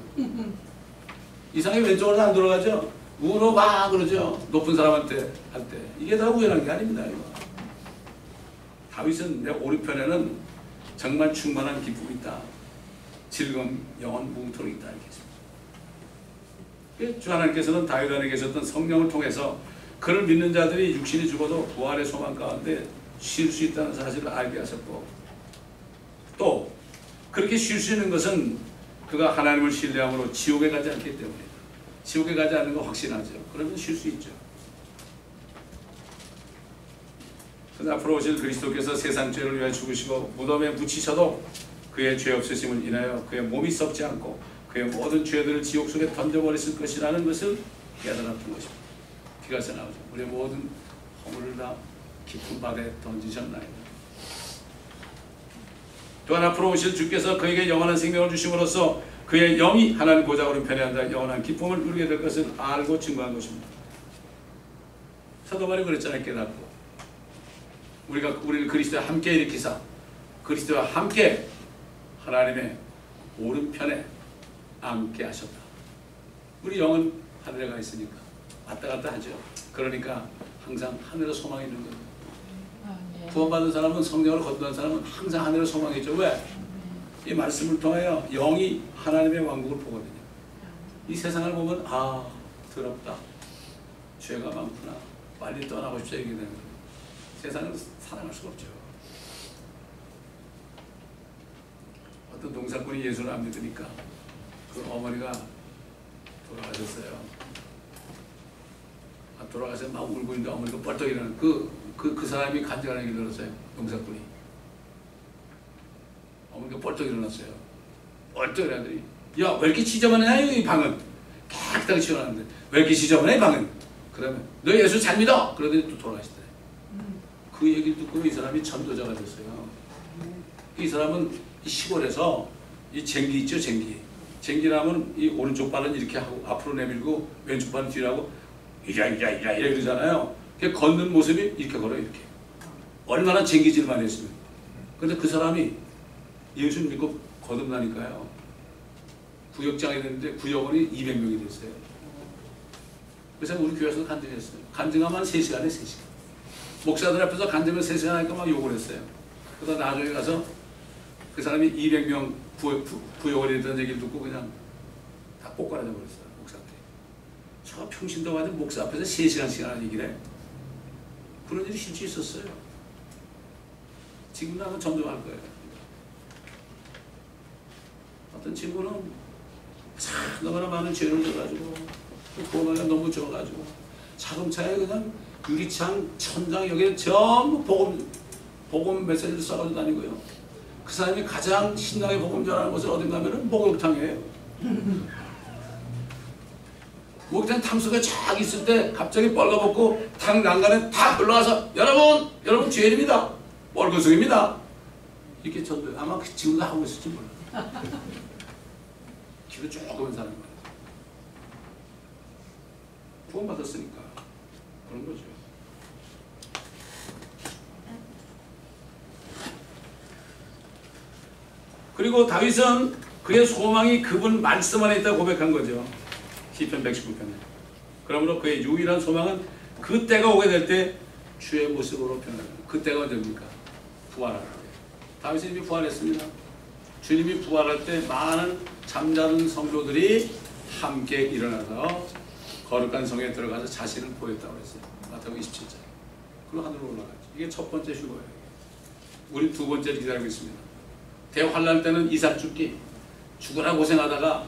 이상하게 왼쪽으로 안 돌아가죠. 우로 봐 그러죠. 높은 사람한테 할 때. 이게 다 우연한 게 아닙니다. 이거. 다윗은 내 오른편에는 정말 충만한 기쁨이 있다. 즐거움 영원 무궁토록 있다. 이렇게 주 하나님께서는 다윗 안에 계셨던 성령을 통해서 그를 믿는 자들이 육신이 죽어도 부활의 소망 가운데 쉴 수 있다는 사실을 알게 하셨고, 또 그렇게 쉴 수 있는 것은 그가 하나님을 신뢰함으로 지옥에 가지 않기 때문에. 지옥에 가지 않는 거 확신하죠. 그러면 쉴 수 있죠. 그러나 앞으로 오실 그리스도께서 세상 죄를 위하여 죽으시고 무덤에 묻히셔도 그의 죄 없으심을 인하여 그의 몸이 썩지 않고 그의 모든 죄들을 지옥 속에 던져버렸을 것이라는 것을 깨달았던 것입니다. 비가서 나오죠. 우리의 모든 허물을 다 깊은 바다에 던지셨나이다. 또한 앞으로 오실 주께서 그에게 영원한 생명을 주심으로써 그의 영이 하나님 보좌로 편애한다 영원한 기쁨을 누리게 될 것을 알고 증거한 것입니다. 사도 바울이 그랬잖아요. 깨닫고 우리를 그리스도와 함께 일으키사 그리스도와 함께 하나님의 오른편에 앉게 하셨다. 우리 영은 하늘에 가 있으니까 왔다 갔다 하죠. 그러니까 항상 하늘에 소망이 있는 거예요. 구원받은 사람은, 성령을 거듭난 사람은 항상 하늘에 소망이 있죠. 왜? 이 말씀을 통하여 영이 하나님의 왕국을 보거든요. 이 세상을 보면 아 더럽다, 죄가 많구나, 빨리 떠나고 싶다 이렇게 되는 거예요. 세상은 살아갈 수가 없죠. 어떤 농사꾼이 예수를 안 믿으니까 그 어머니가 돌아가셨어요. 돌아가서 막 울고 있는데 어머니가 벌떡 일어나는 그 사람이 간증하는 얘기 들었어요. 농사꾼이. 어머니가 벌떡 일어났어요. 벌떡 일어나더니 야 왜 이렇게 지저분해 이 방은. 깨끗하게 치워놨는데 왜 이렇게 지저분해 이 방은. 그러면 너 예수 잘 믿어. 그러더니 또 돌아가시더래. 그 얘기를 듣고 이 사람이 전도자가 됐어요. 이 사람은 이 시골에서 이 쟁기 있죠, 쟁기. 쟁기라면 이 오른쪽 발은 이렇게 하고 앞으로 내밀고 왼쪽 발은 뒤로 하고 이래 그러잖아요. 걷는 모습이 이렇게 걸어요, 이렇게. 얼마나 쟁기질만 했으면. 그런데 그 사람이 예수 믿고 거듭나니까요. 구역장이 됐는데 구역원이 200명이 됐어요. 그래서 우리 교회에서 간증했어요. 간증하면 3시간에 3시간. 목사들 앞에서 간증을 3시간 하니까 막 욕을 했어요. 그러다 나중에 가서 그 사람이 200명 구역원이 됐다는 얘기를 듣고 그냥 다 꼬꾸라져 버렸어요. 목사한테. 저 평신도 가지고 목사 앞에서 3시간씩 하는 얘기를 해. 그런 일이 실제 있었어요. 지금도 한번 전도할 거예요. 어떤 친구는 참 너무나 많은 죄를 져가지고 번호가 너무 적어가지고 자동차에 그냥 유리창 천장 여기에 전부 복음 메시지를 써가지고 다니고요. 그 사람이 가장 신나게 복음 전하는 곳은 어딘가 하면은 목욕탕이에요. 목욕탕 탕수가 쫙 있을 때 갑자기 뻘거벗고 탕 난간에 탁 올라가서 여러분 죄인입니다. 뻘거숭입니다. 이렇게 전도 아마 지금도 하고 있을지 몰라. 기도 조금은 사는 거예요. 구원받았으니까 그런 거죠. 그리고 다윗은 그의 소망이 그분 말씀 안에 있다고 고백한 거죠. 시편 119편에. 그러므로 그의 유일한 소망은 그 때가 오게 될 때 주의 모습으로 변합니다. 그 때가 언제입니까? 부활할 때. 다윗은 이미 부활했습니다. 주님이 부활할 때 많은 잠자는 성도들이 함께 일어나서 거룩한 성에 들어가서 자신을 보였다고 했어요. 마태복음 27장. 그리고 하늘로 올라가죠. 이게 첫 번째 휴거예요. 우리 두 번째를 기다리고 있습니다. 대환란 때는 이삭 죽기. 죽으라 고생하다가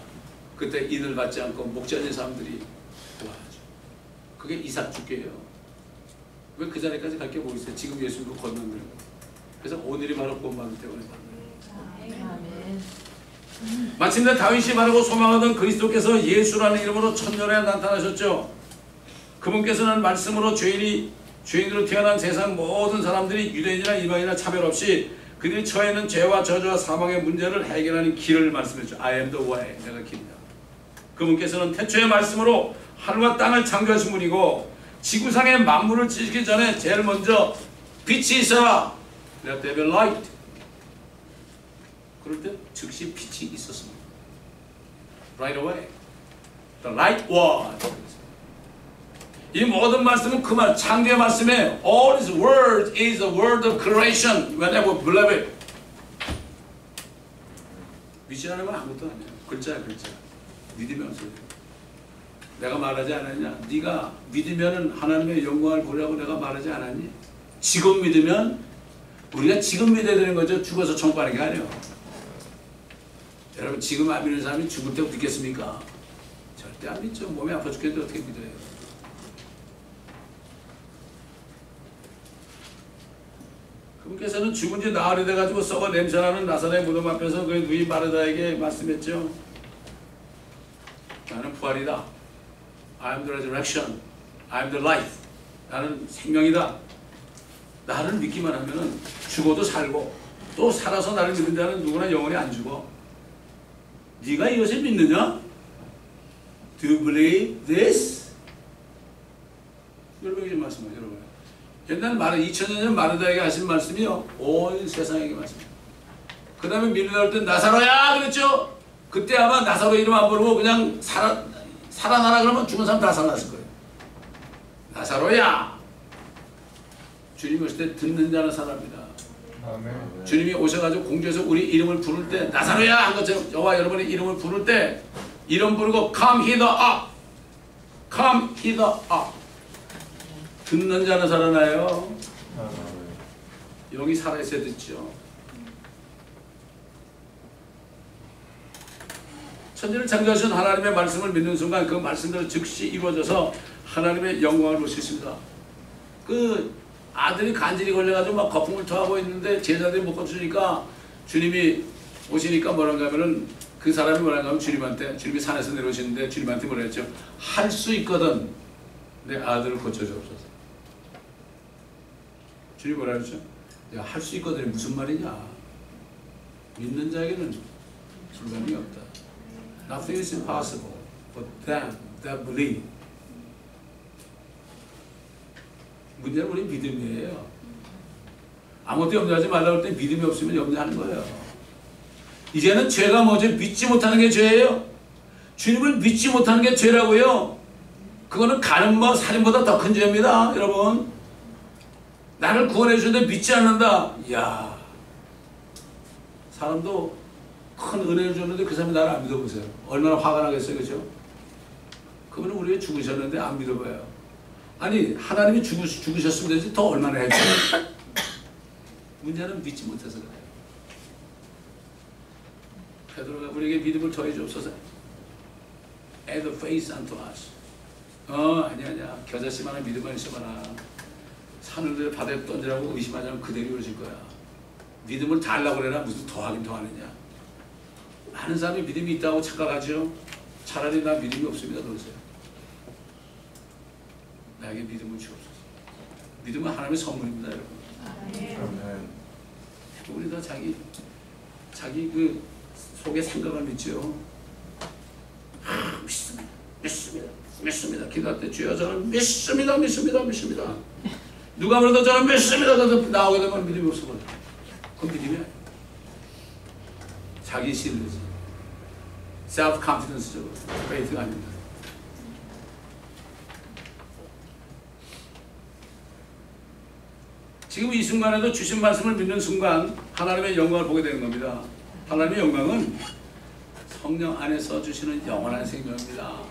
그때 인을 받지 않고 목자진 사람들이 부활하죠. 그게 이삭 죽기예요. 왜 그 자리까지 갈 게 뭐 있어요? 지금 예수님도 건너는 그래서 오늘이 바로 구원받을 때문에 받는 마침내 다윗이 바라고 소망하던 그리스도께서 예수라는 이름으로 천년에 나타나셨죠. 그분께서는 말씀으로 죄인으로 태어난 세상 모든 사람들이 유대인이나 이방인이나 차별 없이 그들이 처해 있는 죄와 저주와 사망의 문제를 해결하는 길을 말씀했죠. I am the way. 내가 길이다. 그분께서는 태초의 말씀으로 하늘과 땅을 창조하신 분이고 지구상의 만물을 지시기 전에 제일 먼저 빛이 있어라. Let there be light. 그럴 때 즉시 빛이 있었습니다. Right away. The light was. 이 모든 말씀은 그 말, 창조의 말씀에 all his word is the word of creation whenever we believe it. 믿지않으면 아무것도 아니에요. 글자야 글자. 믿으면서 내가 말하지 않았냐? 네가 믿으면 하나님의 영광을 보려고 내가 말하지 않았니? 지금 믿으면 우리가 지금 믿어야 되는 거죠. 죽어서 천국 가는 게 아니에요. 여러분 지금 안 믿는 사람이 죽을 때 믿겠습니까? 절대 안 믿죠. 몸이 아파 죽겠는데 어떻게 믿어요? 그분께서는 죽은 지 나흘이 돼가지고 썩어 냄새나는 나사렛 무덤 앞에서 그 누이 마르다에게 말씀했죠. 나는 부활이다. I am the resurrection. I am the life. 나는 생명이다. 나를 믿기만 하면은 죽어도 살고 또 살아서 나를 믿는 자는 누구나 영원히 안 죽어. 네가 이것을 믿느냐? Do you believe this? 여러분에게 말씀하세요. 여러분. 옛날 2000년 전 마르다에게 하신 말씀이요. 온 세상에게 말씀입니다. 그 다음에 밀려날 때 나사로야 그랬죠. 그때 아마 나사로 이름 안 부르고 그냥 살아나라 그러면 죽은 사람 다 살았을 거예요. 나사로야. 주님이 오실 때 듣는 자는 살아납니다. 아멘. 주님이 오셔가지고 공주에서 우리 이름을 부를 때 나사로야 한 것처럼 저와 여러분의 이름을 부를 때 이름 부르고 come hither up, come hither up. 듣는 자는 살아나요. 영이 살아있어야 듣죠. 천지를 창조하신 하나님의 말씀을 믿는 순간 그 말씀대로 즉시 이루어져서 하나님의 영광을 볼 수 있습니다. 그 아들이 간질이 걸려가지고 막 거품을 토하고 있는데 제자들이 못 고쳐주니까 주님이 오시니까 뭐란가 하면은 그 사람이 뭐란가 하면 주님이 산에서 내려오시는데 주님한테 뭐라 했죠? 할 수 있거든 내 아들을 고쳐주옵소서. 주님이 뭐라 했죠? 야, 할 수 있거든이 무슨 말이냐? 믿는 자에게는 불가능이 없다. Nothing is impossible for them that believe. 문제는 우리 믿음이에요. 아무것도 염려하지 말라고 할 때 믿음이 없으면 염려하는 거예요. 이제는 죄가 뭐죠? 믿지 못하는 게 죄예요. 주님을 믿지 못하는 게 죄라고요. 그거는 간음과 살인보다 더 큰 죄입니다. 여러분. 나를 구원해 주는데 믿지 않는다. 이야. 사람도 큰 은혜를 줬는데 그 사람이 나를 안 믿어보세요. 얼마나 화가 나겠어요. 그죠? 그분은 우리가 죽으셨는데 안 믿어봐요. 아니 하나님이 죽으셨으면 되지 더 얼마나 해줘. 문제는 믿지 못해서 그래요. 베드로가 우리에게 믿음을 더해 주옵소서. Add faith unto us. 아니야. 겨자씨만한 믿음만 있어봐라. 산을 바다에 던지라고 의심하지 않으면 그대로 이루어질 거야. 믿음을 달라고 그래라. 무슨 더하긴 더하느냐. 많은 사람이 믿음이 있다고 착각하죠. 차라리 나 믿음이 없습니다. 그러세요. 나에게 믿음을 주옵소서. 믿음은 하나님의 선물입니다. 여러분. 아멘. 우리 다 자기 그 속에 생각을 믿죠. 믿습니다. 기도할 때 주여 저는 믿습니다. 누가 그래도 저는 믿습니다. 그래서 나오게 되면 믿음이 없어버려. 그건 믿음이 아니야. 자기 신뢰지. self confidence적으로. faith가 아닙니다. 지금 이 순간에도 주신 말씀을 믿는 순간 하나님의 영광을 보게 되는 겁니다. 하나님의 영광은 성령 안에서 주시는 영원한 생명입니다.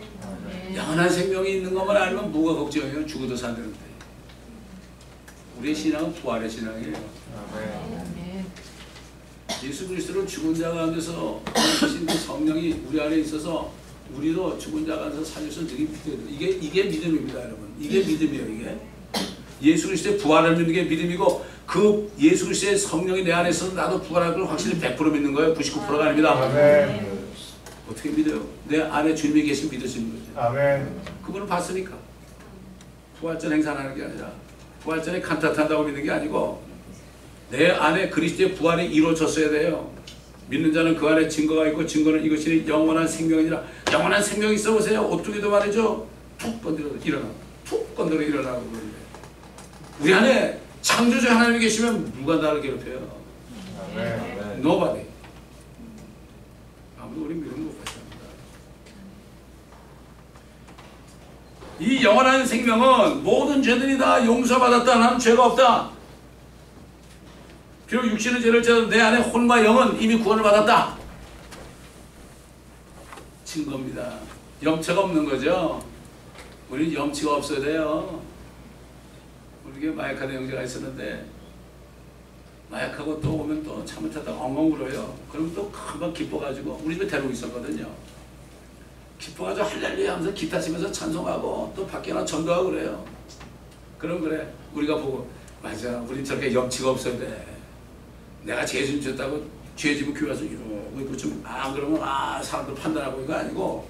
영원한 생명이 있는 것만 알면 뭐가 걱정이에요? 죽어도 산다는데. 우리의 신앙은 부활의 신앙이에요. 예수 그리스도를 죽은 자 가운데서 주신 그 성령이 우리 안에 있어서 우리도 죽은 자 가운데서 살려서 능히 믿어야 돼요. 이게 믿음입니다, 여러분. 이게 믿음이에요, 이게. 예수 그리스도의 부활을 믿는 게 믿음이고 그 예수 그리스도의 성령이 내 안에 있어서 나도 부활할 걸 확실히 100% 믿는 거예요. 99%가 아닙니다. 아멘. 어떻게 믿어요? 내 안에 주님이 계신 믿으시는 거죠. 아멘. 그분을 봤으니까. 부활전 행사하는 게 아니라 부활전에 칸타탄다고 믿는 게 아니고 내 안에 그리스도의 부활이 이루어졌어야 돼요. 믿는 자는 그 안에 증거가 있고 증거는 이것이 영원한 생명이니라. 영원한 생명이 있어 보세요. 오뚜기도 말이죠. 툭 건드려 일어나고 툭 건드려 일어나고 그러는데 우리 안에 창조주 하나님이 계시면 누가 나를 괴롭혀요? 아멘. Nobody. 아무도 우리 믿음 못 받습니다. 이 영원한 생명은 모든 죄들이 다 용서받았다. 나는 죄가 없다. 비록 육신의 죄를 져도 내 안에 혼과 영은 이미 구원을 받았다. 증거입니다. 염치가 없는 거죠. 우리는 염치가 없어야 돼요. 우리에게 마약한 형제가 있었는데 마약하고 또 오면 또 잘못하다가 엉엉 울어요. 그러면 또 금방 기뻐가지고 우리 집에 데리고 있었거든요. 기뻐가지고 할렐루야 하면서 기타 치면서 찬송하고 또 밖에 나 전도하고 그래요. 그럼 그래 우리가 보고 맞아 우리 저렇게 염치가 없어야 돼. 내가 죄 좀 졌다고 죄 지면 교회 와서 이러고 있고 좀 그러면 사람들 판단하고 이거 아니고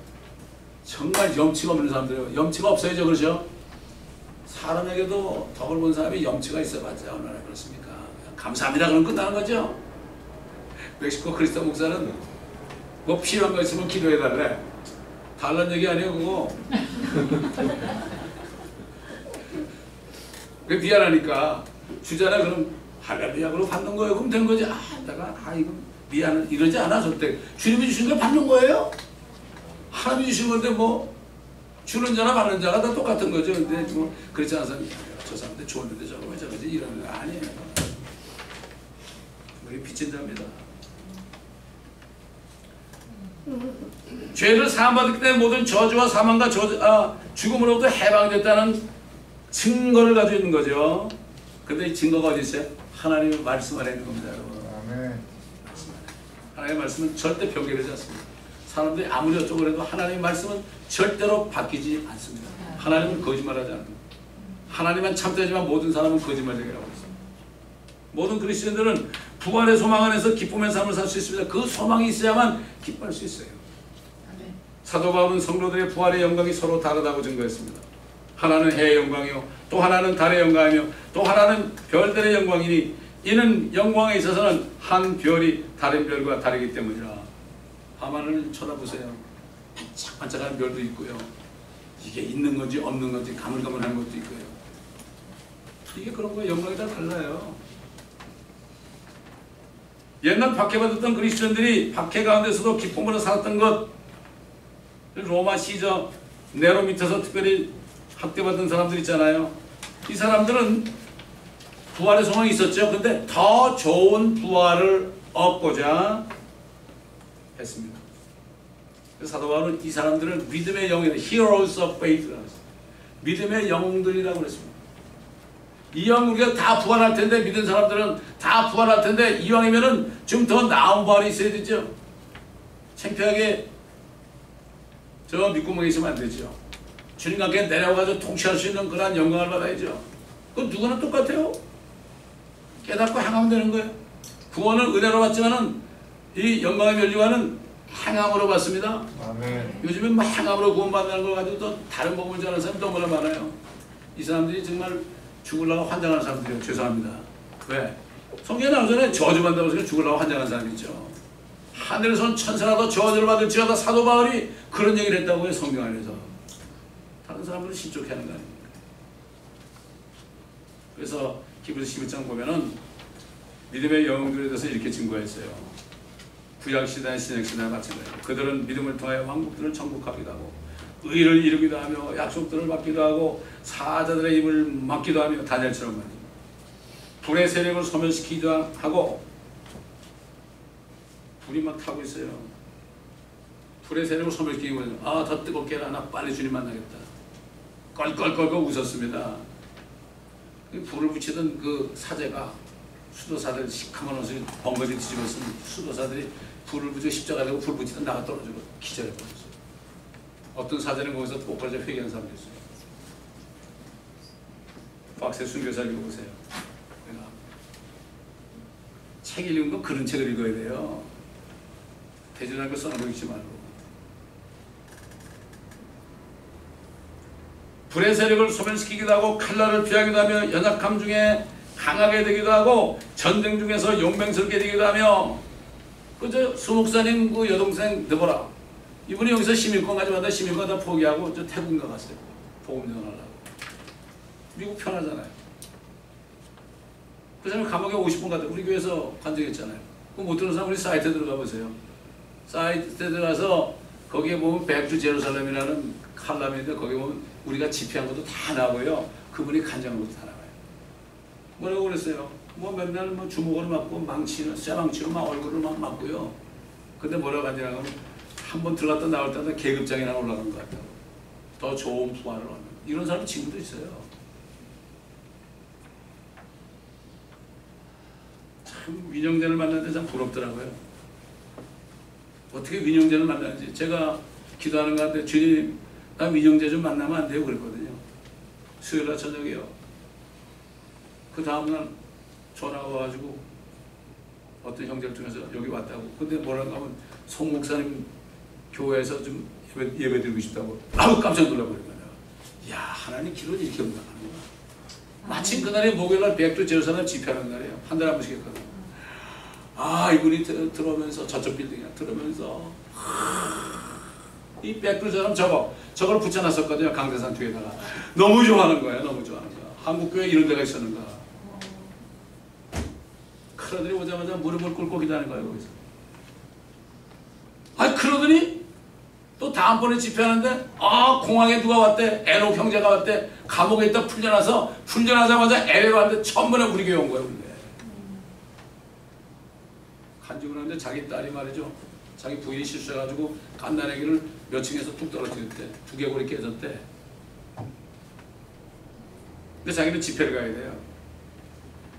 정말 염치가 없는 사람들이에요. 염치가 없어야죠. 그렇죠? 사람에게도 덕을 본 사람이 염치가 있어봤자 얼마나 그렇습니까? 감사합니다 그럼 끝나는 거죠. 멕시코 크리스찬 목사는 뭐 필요한 거 있으면 기도해달래. 달라는 얘기 아니에요 그거. 왜 미안하니까 주잖아. 그럼 할렐루야 그러고 받는 거예요. 그럼 된 거지. 내가 이거 미안 이러지 않아. 절대 주님이 주신 걸 받는 거예요. 하나님이 주신 건데 뭐 주는 자나 받는 자가 다 똑같은 거죠. 근데 뭐 그렇지 않아서 저 사람들 좋은데 저거 왜 저러지 이러는 거 아니에요. 우리 빚진 자입니다. 죄를 사함받았기 때문에 모든 저주와 사망과 죽음으로부터 해방됐다는 증거를 가지고 있는 거죠. 근데 이 증거가 어디 있어요? 하나님의 말씀 안에 있는 겁니다, 여러분. 아멘. 하나님의 말씀은 절대 변개되지 않습니다. 사람들이 아무리 어쩌고 그래도 하나님의 말씀은 절대로 바뀌지 않습니다. 하나님은 거짓말하지 않습니다. 하나님은 참되지만 모든 사람은 거짓말쟁이라고 했습니다. 모든 그리스도인들은 부활의 소망 안에서 기쁨의 삶을 살 수 있습니다. 그 소망이 있어야만 기뻐할 수 있어요. 사도 바울은 성도들의 부활의 영광이 서로 다르다고 증거했습니다. 하나는 해의 영광이요 또 하나는 달의 영광이며 또 하나는 별들의 영광이니 이는 영광에 있어서는 한 별이 다른 별과 다르기 때문이라. 밤하늘을 쳐다보세요. 반짝반짝한 별도 있고요. 이게 있는 건지 없는 건지 가물가물한 것도 있고요. 이게 그런 거예요. 영광이 다 달라요. 옛날 박해받았던 그리스도인들이 박해 가운데서도 기쁨으로 살았던 것, 로마 시저 네로 밑에서 특별히 학대받은 사람들 있잖아요. 이 사람들은 부활의 소망이 있었죠. 근데 더 좋은 부활을 얻고자 했습니다. 그래서 사도 바울은 이 사람들을 믿음의 영웅이다. Heroes of Faith라고 했습니다. 믿음의 영웅들이라고 그랬습니다. 이왕 우리가 다 부활할 텐데 믿은 사람들은 다 부활할 텐데 이왕이면은 좀 더 나은 부활이 있어야 되죠. 창피하게 저 믿고 있으면 안 되죠. 주님과 함께 내려가서 통치할 수 있는 그러한 영광을 받아야죠. 그건 누구나 똑같아요. 깨닫고 행하면 되는 거예요. 구원을 은혜로 받지만은 이 영광의 멸류관은 행함으로 받습니다. 아멘. 요즘에 뭐 행함으로 구원받는 걸 가지고 또 다른 복음을 전하는 사람이 너무나 많아요. 이 사람들이 정말 죽으려고 환장하는 사람들이에요. 죄송합니다. 왜? 성경에 나오잖아요. 저주받는다고 해서 죽으려고 환장하는 사람이 있죠. 하늘에선 천사라도 저주를 받을지어다. 사도 바울이 그런 얘기를 했다고 해요. 성경 안에서. 다른 사람들은 신족해하는 거 아닙니까? 그래서 히브리서 11장 보면은 믿음의 영웅들에 대해서 이렇게 증거했어요. 구약시대와 신약시대와 마찬가지로 그들은 믿음을 통하여 왕국들을 정복하기도 하고 의를 이루기도 하며 약속들을 받기도 하고 사자들의 입을 막기도 하며 다니엘처럼 말이죠. 불의 세력을 소멸시키기도 하고 불이 막 타고 있어요. 불의 세력을 소멸시키고 더 뜨겁게 해라. 나 빨리 주님 만나겠다. 껄껄껄껄 웃었습니다. 불을 붙이던 그 사제가 수도사들 시커먼 옷을 벙거리 뒤집어 쓴 수도사들이 불을 붙이고 십자가 되고 불 붙이던 나가 떨어지고 기절해버렸어요. 어떤 사제는 거기서 꼬꾸라져 회개한 사람도 있어요. 박세 순교사를 읽어보세요. 책 읽는 건 그런 책을 읽어야 돼요. 대전한 거 써놓고 읽지 말고. 불의 세력을 소멸시키기도 하고 칼날을 피하기도 하며 연약함 중에 강하게 되기도 하고 전쟁 중에서 용맹스럽게 되기도 하며 그저 수목사님 그 여동생 드보라 이분이 여기서 시민권 가져왔는데 시민권 다 포기하고 저 태국인가 갔어요. 복음 전하려고. 미국 편하잖아요. 그 사람이 감옥에 50분 갔다 우리 교회에서 관정했잖아요. 그거 못 들은 사람 우리 사이트에 들어가 보세요. 사이트에 들어가서 거기에 보면 백주 제루살렘이라는 칼럼인데 거기 보면 우리가 집회한 것도 다 나오고요. 그분이 간장한 것도 다 나와요. 뭐라고 그랬어요? 뭐 맨날 뭐 주먹으로 맞고 망치는 쇠망치로 막 얼굴을 막 맞고요. 근데 뭐라고 하냐고 하면 한 번 들어갔다 나올 때마다 계급장이나 올라간 것 같다고. 더 좋은 부활을 얻는 이런 사람 친구도 있어요. 참 윈영재를 만났는데 참 부럽더라고요. 어떻게 윈영재를 만나는지. 제가 기도하는 가운데 주님 나 윈영재 좀 만나면 안 돼요 그랬거든요. 수요일날 저녁에요. 그 다음날 전화가 와가지고 어떤 형제를 통해서 여기 왔다고. 근데 뭐라고 하면 송 목사님 교회에서 좀 예배 드리고 싶다고. 아우 깜짝 놀라버린 거야. 야 하나님 기도는 이렇게 응답하는구나. 마침 그날이 목요일날 백두 제루살렘 집회하는 날이에요. 한 달에 한 번씩 했거든. 아 이분이 들어오면서 저쪽 빌딩이야. 들어오면서 이 백두 사람 저걸 붙여놨었거든요. 강대산 뒤에다가. 너무 좋아하는 거야. 너무 좋아하는 거야. 한국교회 이런 데가 있었는가. 크로들이 오자마자 무릎을 꿇고 기다리는 거예요. 거기서. 아 그러더니 또 다음번에 집회하는데 공항에 누가 왔대. 에녹 형제가 왔대. 감옥에 있다 풀려나자마자 LA로 왔는데 천번에 우리 교회 온 거예요. 근데. 간증을 하는데 자기 딸이 말이죠. 자기 부인이 실수해가지고 갓난아기를 몇 층에서 뚝 떨어뜨렸대. 두개골이 깨졌대. 근데 자기는 집회를 가야 돼요.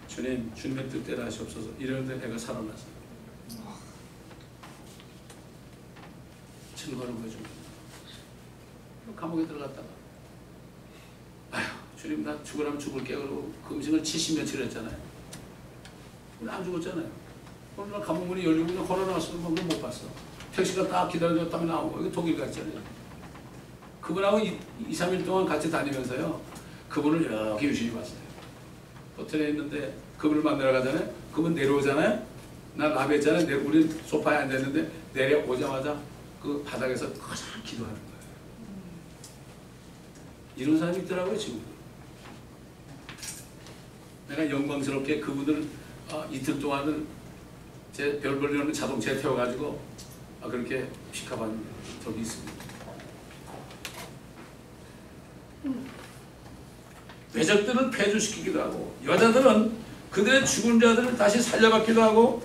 주님, 주님의 뜻대로 하시옵소서. 이러는데 애가 살아났어요. 증거를 보여줍니다. 감옥에 들어갔다가 아휴 주님 나 죽으라면 죽을게. 그러고 그 음식을 70며칠 했잖아요. 근데 안 죽었잖아요. 오늘 날 감옥 문이 열리고 그냥 걸어나왔어. 그걸 못 봤어. 택시가 딱 기다려줬다면 나오고. 이거 독일 갔잖아요. 그분하고 2, 3일 동안 같이 다니면서요. 그분을 이렇게 유심히 봤어요. 호텔에 있는데 그분을 만나러 가잖아요. 그분 내려오잖아요. 나 라베했잖아요. 우리 소파에 앉아있는데 내려오자마자 그 바닥에서 가장 기도하는 거예요. 이런 사람이 있더라고요 지금. 내가 영광스럽게 그분을 이틀 동안을 제 별 볼일 자동차에 태워가지고 그렇게 픽업한 적이 있습니다. 외적들은 폐주시키기도 하고 여자들은 그들의 죽은 자들을 다시 살려받기도 하고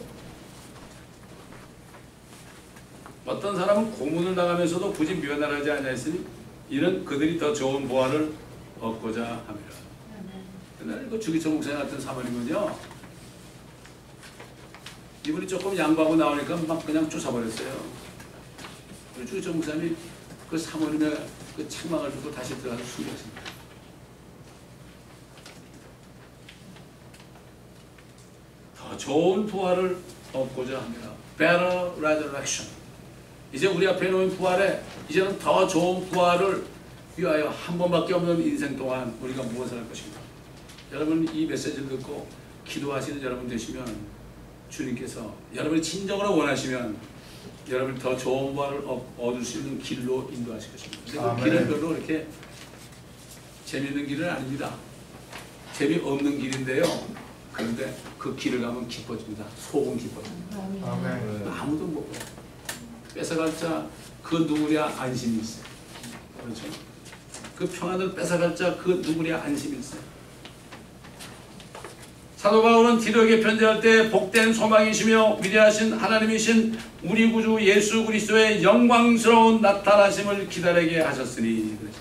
어떤 사람은 고문을 당하면서도 굳이 면하지 않았으니 이는 그들이 더 좋은 보화를 얻고자 합니다. 그날 그 주기철 목사님 같은 사모님은요 이분이 조금 양보하고 나오니까 막 그냥 쫓아버렸어요. 그리고 주기철 목사님이 그 사모님의 그 책망을 듣고 다시 들어가서 숨겼습니다. 더 좋은 부활을 얻고자 합니다. Better resurrection. 이제 우리 앞에 놓인 부활에 이제는 더 좋은 부활을 위하여 한 번밖에 없는 인생 동안 우리가 무엇을 할 것인가. 여러분 이 메시지를 듣고 기도하시는 여러분 되시면 주님께서 여러분이 진정으로 원하시면 여러분 더 좋은 부활을 얻을 수 있는 길로 인도하실 것입니다. 근데 그 길은 별로 이렇게 재미있는 길은 아닙니다. 재미없는 길인데요. 그런데 그 길을 가면 기뻐집니다. 속은 기뻐집니다. 아멘. 아무도 못 봐요. 뺏어갈 자 그 누구랴 안심이 있어요. 그렇죠? 그 평안을 뺏어갈 자 그 누구랴 안심이 있어요. 사도 바울은 디도에게 편지할 때 복된 소망이시며 위대하신 하나님이신 우리 구주 예수 그리스도의 영광스러운 나타나심을 기다리게 하셨으니 그렇죠?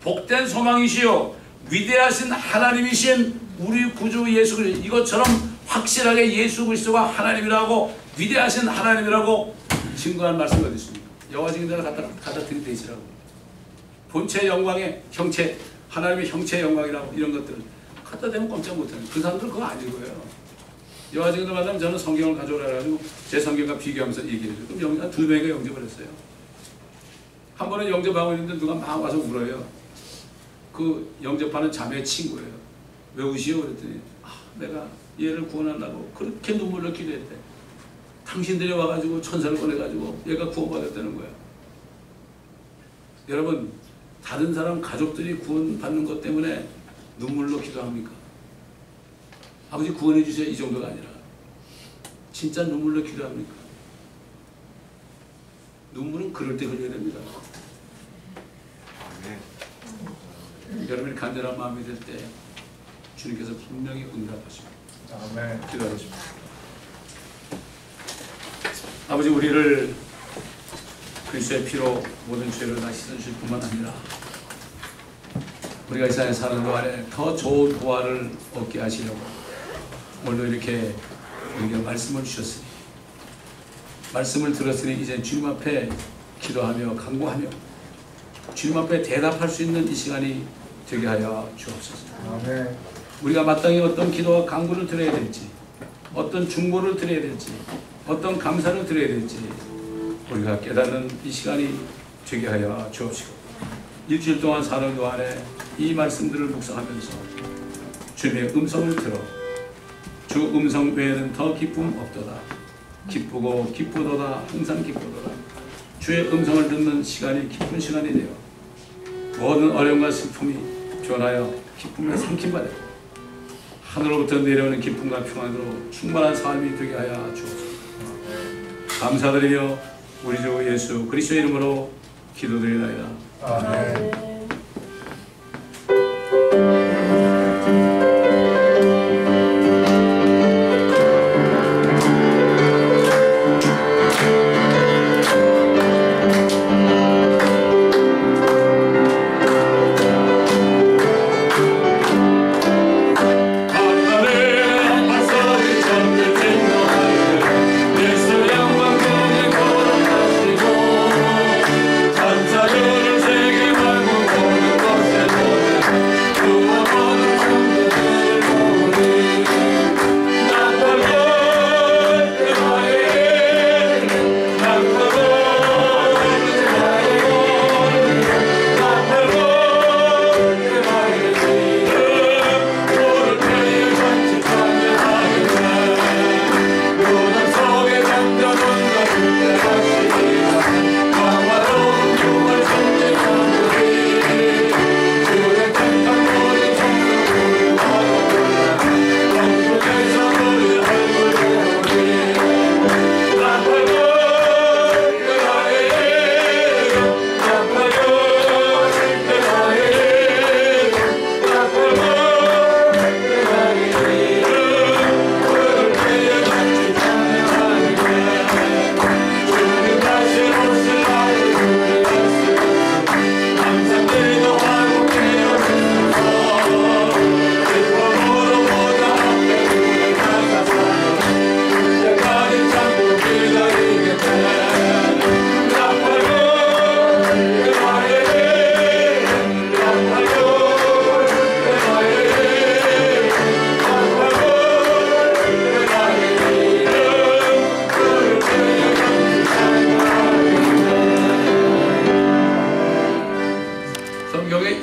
복된 소망이시요 위대하신 하나님이신 우리 구주 예수 그리스도 이것처럼 확실하게 예수 그리스도가 하나님이라고 위대하신 하나님이라고 증거한 말씀이 어디 있습니까? 여호와 증인들을 갖다 들이대시라고 본체 영광의 형체 하나님의 형체의 영광이라고 이런 것들을 갖다 대면 꼼짝 못하는 그 사람들은 그거 안 읽어요. 여호와 증인들 만나면 저는 성경을 가져오라 해가지고 제 성경과 비교하면서 얘기해줘요. 그럼 두 명이가 영접을 했어요. 한 번은 영접하고 있는데 누가 막 와서 울어요. 그 영접하는 자매의 친구예요. 왜 우시오? 그랬더니 내가 얘를 구원한다고 그렇게 눈물로 기도했대. 당신들이 와가지고 천사를 보내가지고 얘가 구원받았다는 거야. 여러분 다른 사람 가족들이 구원받는 것 때문에 눈물로 기도합니까? 아버지 구원해 주세요 이 정도가 아니라 진짜 눈물로 기도합니까? 눈물은 그럴 때 흘려야 됩니다. 여러분이 간절한 마음이 될 때 주님께서 분명히 응답하십니다. 아멘. 기도하십시오. 아버지 우리를 그리스도의 피로 모든 죄를 다 씻어주실 뿐만 아니라 우리가 이 세상에 사는 동안에 더 좋은 보화를 얻게 하시려고 오늘도 이렇게 우리에게 말씀을 주셨으니 말씀을 들었으니 이제 주님 앞에 기도하며 간구하며 주님 앞에 대답할 수 있는 이 시간이 되게 하여 주옵소서. 아멘. 우리가 마땅히 어떤 기도와 간구를 드려야 될지, 어떤 중보를 드려야 될지, 어떤 감사를 드려야 될지 우리가 깨닫는 이 시간이 되게 하여 주옵시고, 일주일 동안 사는 동안에 이 말씀들을 묵상하면서 주님의 음성을 들어 주 음성 외에는 더 기쁨 없도다. 기쁘고 기쁘도다. 항상 기쁘도다. 주의 음성을 듣는 시간이 기쁜 시간이 되어 모든 어려움과 슬픔이 변하여 기쁨에 삼킴받아 하늘로부터 내려오는 기쁨과 평안으로 충만한 삶이 되게 하여 주옵소서. 감사드리며 우리 주 예수 그리스도의 이름으로 기도드리나이다. 아멘.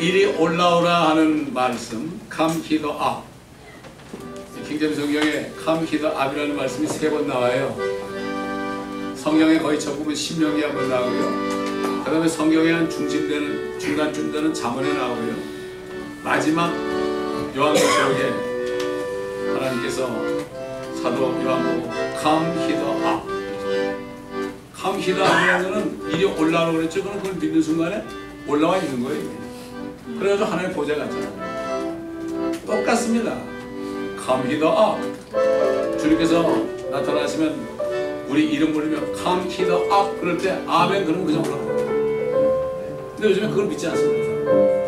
이리 올라오라 하는 말씀, come hither up. 킹제임스 성경에 come hither up이라는 말씀이 3번 나와요. 성경에 거의 적으면 신명기에 한번 나오고요. 그 다음에 성경에 한 중간쯤 되는 잠언에 나오고요. 마지막 요한계시록에 하나님께서 사도 요한보고 come hither up. come hither up이라는 것은 이리 올라오라고 그랬죠. 그럼 그걸 믿는 순간에 올라와 있는 거예요. 그래가지고 하나님 보좌 같잖아요. 똑같습니다. Come hither up. 주님께서 나타나시면 우리 이름 부르면 Come hither up 그럴 때 아멘 그러면 그냥 올라가요. 근데 요즘에 그걸 믿지 않습니다.